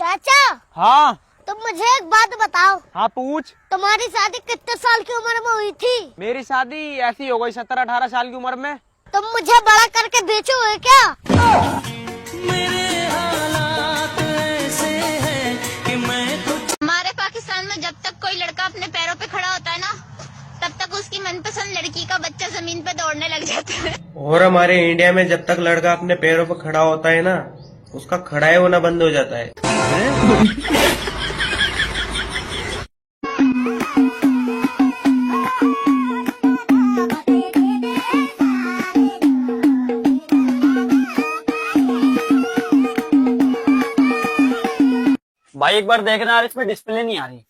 चाचा। हाँ। तुम मुझे एक बात बताओ। हाँ पूछ। तुम्हारी शादी कितने साल की उम्र में हुई थी? मेरी शादी ऐसी हो गई 17-18 साल की उम्र में। तुम मुझे बड़ा करके बेचोगे क्या? मेरे हालात ऐसे हैं कि मैं कुछ। हमारे पाकिस्तान में जब तक कोई लड़का अपने पैरों पे खड़ा होता है ना, तब तक उसकी मनपसंद लड़की का बच्चा जमीन पे दौड़ने लग जाता है। और हमारे इंडिया में जब तक लड़का अपने पैरों पर खड़ा होता है ना, उसका खड़ा होना बंद हो जाता है। भाई एक बार देखना यार, इसमें डिस्प्ले नहीं आ रही।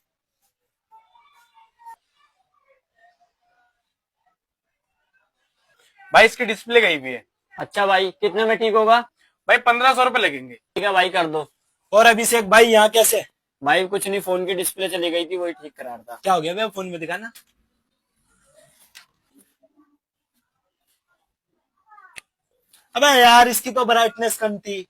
भाई इसकी डिस्प्ले गई हुई है। अच्छा भाई, कितने में ठीक होगा? भाई 1500 रुपए लगेंगे। ठीक है भाई, कर दो। और अभिषेक भाई यहाँ कैसे? भाई कुछ नहीं, फोन की डिस्प्ले चली गई थी, वही ठीक करा रहा था। क्या हो गया भाई, फोन में दिखाना। अबे यार इसकी तो ब्राइटनेस कम थी।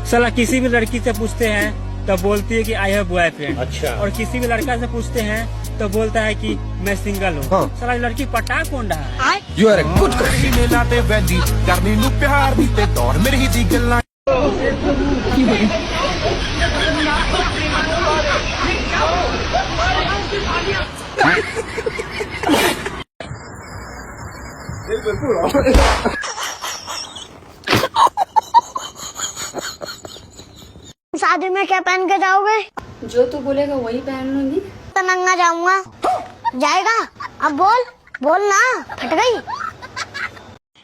साला किसी भी लड़की से पूछते हैं तो बोलती है कि आई हैव बॉयफ्रेंड। अच्छा। और किसी भी लड़का से पूछते हैं तो बोलता है कि मैं सिंगल हूँ। साला लड़की पटा कौन रहा है? You are a good guy. ने लाते वैली करनी नू प्यार दी ते दौड़ मेरी दी गल्लां। शादी में क्या पहन के जाओगे? जो तू बोलेगा वही पहन लूंगी। तो नंगा जाऊंगा। जाएगा? अब बोल बोल ना, फट गई।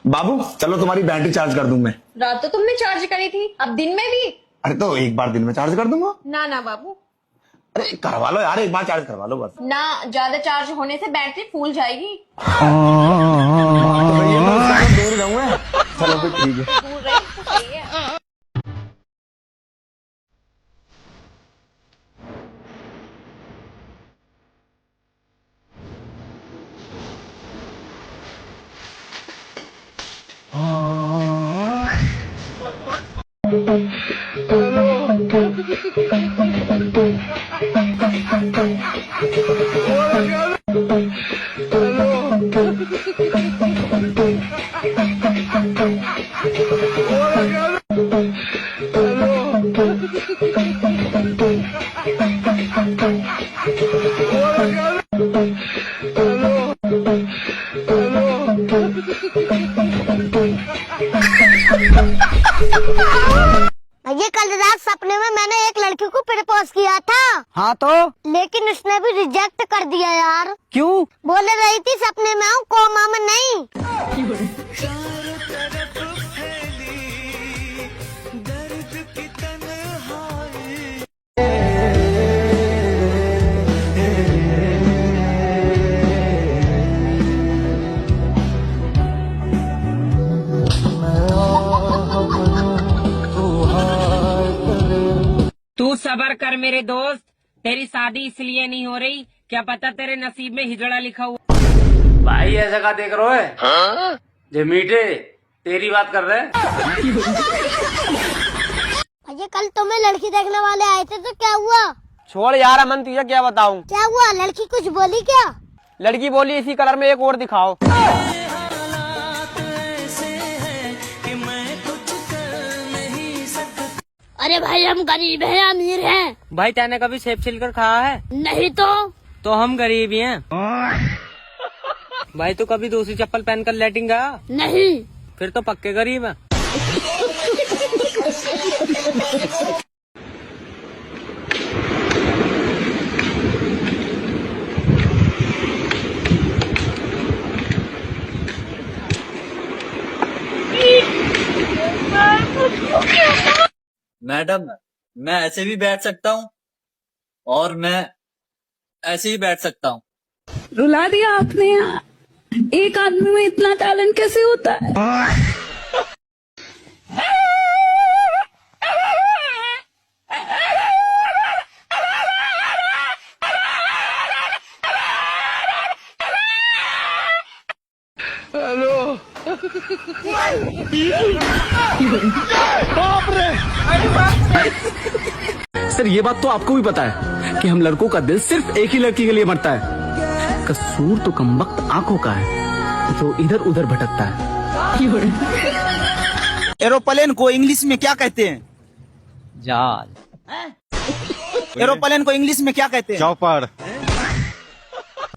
बाबू चलो तुम्हारी बैटरी चार्ज कर दूं मैं। रात तो तुमने चार्ज करी थी, अब दिन में भी? अरे तो एक बार दिन में चार्ज कर दूंगा। ना ना बाबू, अरे करवा लो यार, एक बार चार्ज करवा लो बस। ना, ज्यादा चार्ज होने से बैटरी फूल जाएगी। तो ये तो उससे दूर जाऊंगा। चलो फिर ठीक है। दूर रही तो सही है। ये कल रात सपने में मैंने एक लड़की को प्रपोज किया था। हाँ तो? लेकिन उसने भी रिजेक्ट कर दिया यार। क्यों? बोले रही थी सपने में आऊँ, कोमा में नहीं। तू सबर कर मेरे दोस्त, तेरी शादी इसलिए नहीं हो रही, क्या पता तेरे नसीब में हिजड़ा लिखा हुआ। भाई ऐसा का देख रहे हो है? जे मीठे तेरी बात कर रहे हैं। ये कल तुम्हें लड़की देखने वाले आए थे तो क्या हुआ? छोड़ यार अमन, तुझे क्या बताऊं। क्या हुआ? लड़की कुछ बोली क्या? लड़की बोली इसी कलर में एक और दिखाओ। अरे भाई हम गरीब हैं, अमीर हैं। भाई तैने कभी सेब छिलकर खाया है? नहीं तो हम गरीब ही हैं। भाई तू कभी दूसरी चप्पल पहनकर लेटिंग गया? नहीं। फिर तो पक्के गरीब है। मैडम, मैं ऐसे भी बैठ सकता हूँ और मैं ऐसे ही बैठ सकता हूँ। रुला दिया आपने यार। एक आदमी में इतना टैलेंट कैसे होता है? बाप रे। सर ये बात तो आपको भी पता है कि हम लड़कों का दिल सिर्फ एक ही लड़की के लिए मरता है। कसूर तो कमबख्त आंखों का है जो इधर उधर भटकता है। एरोप्लेन को इंग्लिश में क्या कहते हैं? जहाज। एरोप्लेन को इंग्लिश में क्या कहते हैं? चौपड़।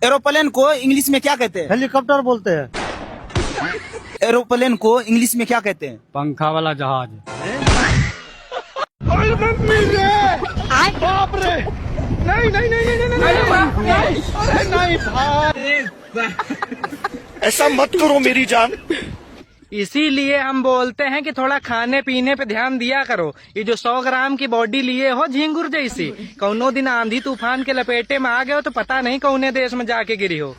एरोप्लेन को इंग्लिश में क्या कहते हैं? हेलीकॉप्टर बोलते हैं। एरोप्लेन को इंग्लिश में क्या कहते हैं? पंखा वाला जहाज। ऐसा मत करो मेरी जान। इसीलिए हम बोलते हैं कि थोड़ा खाने पीने पे ध्यान दिया करो। ये जो 100 ग्राम की बॉडी लिए हो झिंगुर जैसी, कौनो दिन आंधी तूफान के लपेटे में आ गए हो तो पता नहीं कौने देश में जाके गिरी हो।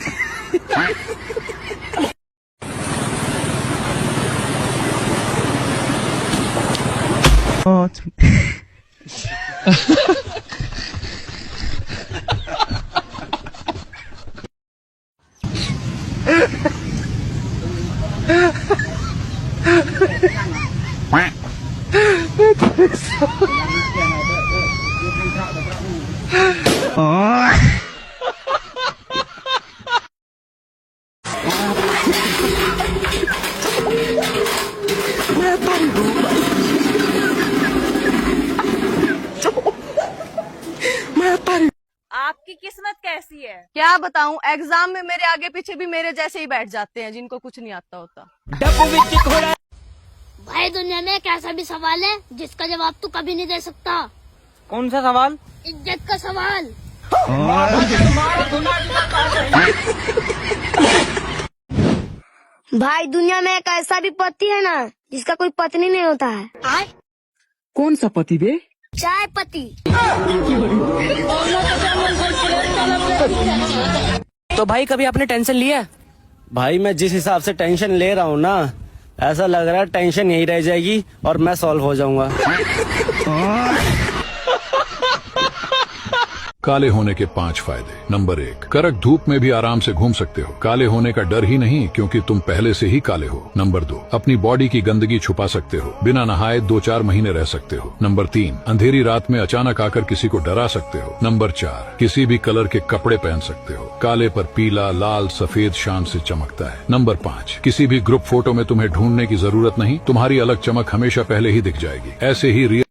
आपकी किस्मत कैसी है? क्या बताऊं, एग्जाम में मेरे आगे पीछे भी मेरे जैसे ही बैठ जाते हैं जिनको कुछ नहीं आता होता। भाई दुनिया में एक ऐसा भी सवाल है जिसका जवाब तू कभी नहीं दे सकता। कौन सा सवाल? इज्जत का सवाल। भाई दुनिया में एक ऐसा भी पति है ना जिसका कोई पत्नी नहीं होता है। कौन सा पति बे? चाय पति। तो भाई कभी आपने टेंशन लिया? भाई मैं जिस हिसाब से टेंशन ले रहा हूँ ना, ऐसा लग रहा है टेंशन यही रह जाएगी और मैं सॉल्व हो जाऊंगा। काले होने के 5 फायदे। नंबर 1, कड़क धूप में भी आराम से घूम सकते हो। काले होने का डर ही नहीं क्योंकि तुम पहले से ही काले हो। नंबर 2, अपनी बॉडी की गंदगी छुपा सकते हो। बिना नहाए 2-4 महीने रह सकते हो। नंबर 3, अंधेरी रात में अचानक आकर किसी को डरा सकते हो। नंबर 4, किसी भी कलर के कपड़े पहन सकते हो। काले पर पीला, लाल, सफेद शान से चमकता है। नंबर 5, किसी भी ग्रुप फोटो में तुम्हें ढूंढने की जरूरत नहीं, तुम्हारी अलग चमक हमेशा पहले ही दिख जाएगी। ऐसे ही रियल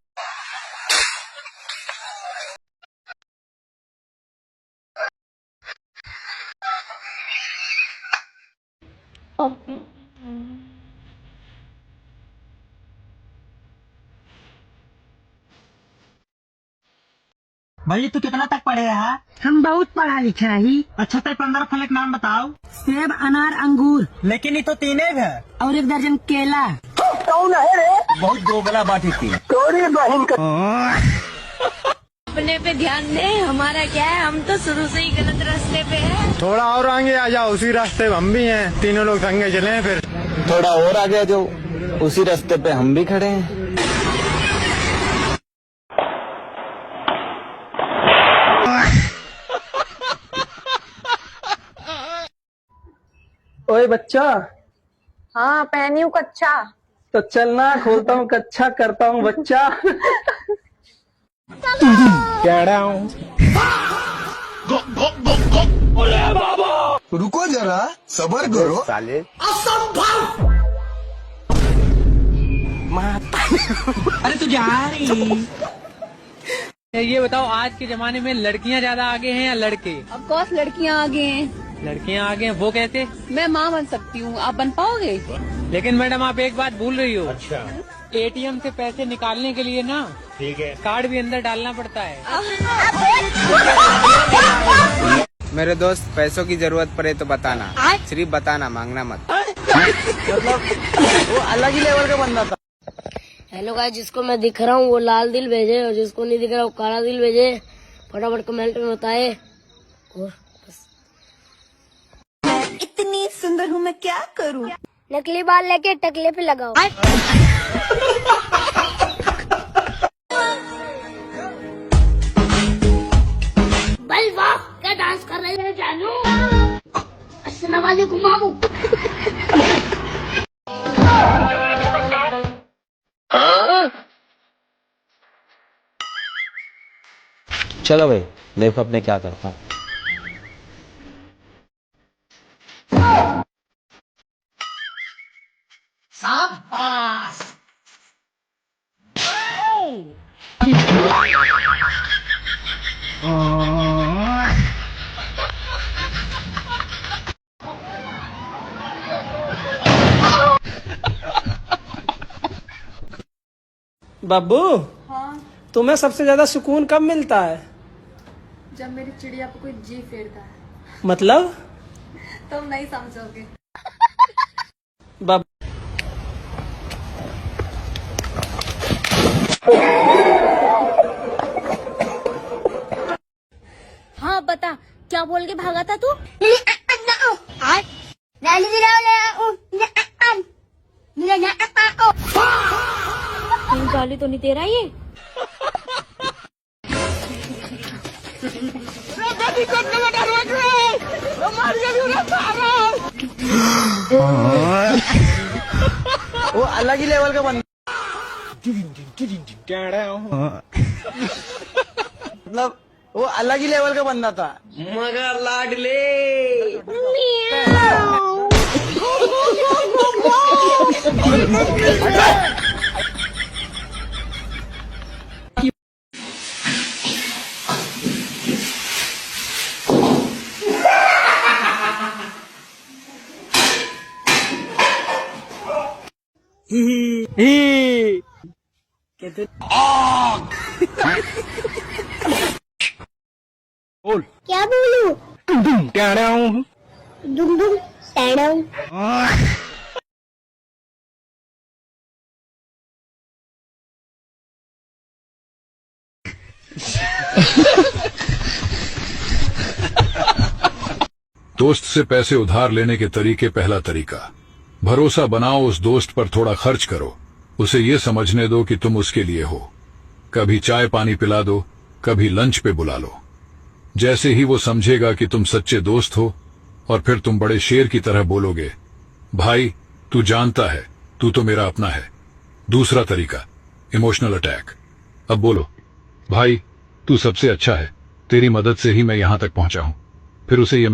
भाई तू कितना तक पढ़े है? हम बहुत पढ़ा लिखा ही। अच्छा तो 15 फल एक नाम बताओ। सेब, अनार, अंगूर लेकिन ये तो 3 है। और 1 दर्जन केला। बहुत दोगला बाटी थी। अपने पे ध्यान दे, हमारा क्या है, हम तो शुरू से ही गलत रास्ते पे हैं। थोड़ा और आगे आ जाओ, उसी रास्ते हम भी हैं। तीनों लोग संगे चले हैं। फिर थोड़ा और आगे जो उसी रास्ते पे हम भी खड़े हैं। ओए बच्चा। हाँ पहनी हूँ कच्चा। तो चलना, खोलता हूँ कच्चा, करता हूँ बच्चा। कह रहा हूँ। रुको जरा, सबर करो साले। अरे तू जा रही। ये बताओ आज के जमाने में लड़कियां ज्यादा आगे हैं या लड़के? ऑफ कोर्स लड़कियाँ आगे हैं। लड़कियां आगे हैं, वो कैसे? मैं माँ बन सकती हूँ, आप बन पाओगे? लेकिन मैडम आप एक बात भूल रही हो। अच्छा। एटीएम से पैसे निकालने के लिए ना, ठीक है, कार्ड भी अंदर डालना पड़ता है। मेरे दोस्त, पैसों की जरूरत पड़े तो बताना, सिर्फ बताना, मांगना मत। मतलब वो अलग ही लेवल का बंदा था। हेलो गाइस, जिसको मैं दिख रहा हूँ वो लाल दिल भेजे और जिसको नहीं दिख रहा वो काला दिल भेजे। फटाफट कमेंट में बताए। और इतनी सुंदर हूँ, मैं क्या करूँ? नकली बाल लेके टकले पे लगाओ। भाई वाह, क्या डांस कर रहे हैं जानू। अस्सलाम वालेकुम मामू। चलो भाई देखो अपने क्या करता हूँ। बब्बू, हाँ, तुम्हें सबसे ज्यादा सुकून कब मिलता है? जब मेरी चिड़िया पे कोई जी फेरता है। मतलब? तुम नहीं समझोगे। बब हाँ बता, क्या बोल के भागा था तू? गाली तो नहीं दे रहा ये? वो अलग ही लेवल का बंदा, मतलब वो अलग ही लेवल का बंदा था। मगर लाडले बोल क्या बोलूं? क्या रहा हूँ? दुम दुम टैडम। दोस्त से पैसे उधार लेने के तरीके। पहला तरीका, भरोसा बनाओ, उस दोस्त पर थोड़ा खर्च करो, उसे ये समझने दो कि तुम उसके लिए हो। कभी चाय पानी पिला दो, कभी लंच पे बुला लो। जैसे ही वो समझेगा कि तुम सच्चे दोस्त हो, और फिर तुम बड़े शेर की तरह बोलोगे, भाई तू जानता है तू तो मेरा अपना है। दूसरा तरीका, इमोशनल अटैक। अब बोलो, भाई तू सबसे अच्छा है, तेरी मदद से ही मैं यहां तक पहुंचा हूं। फिर उसे ये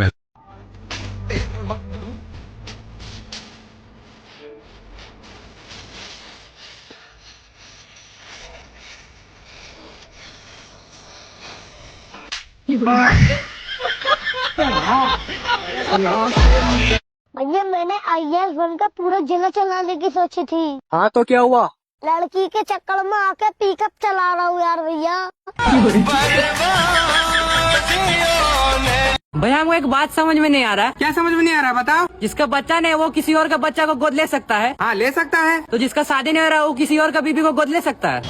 भैया मैंने IAS बनकर पूरा जिला चलाने की सोची थी। हाँ तो क्या हुआ? लड़की के चक्कर में आके पिकअप चला रहा हूँ यार भैया। भैया हमको एक बात समझ में नहीं आ रहा है। क्या समझ में नहीं आ रहा, बताओ। जिसका बच्चा नहीं वो किसी और का बच्चा को गोद ले सकता है? हाँ ले सकता है। तो जिसका शादी नहीं हो रहा वो किसी और का बीबी को गोद ले सकता है?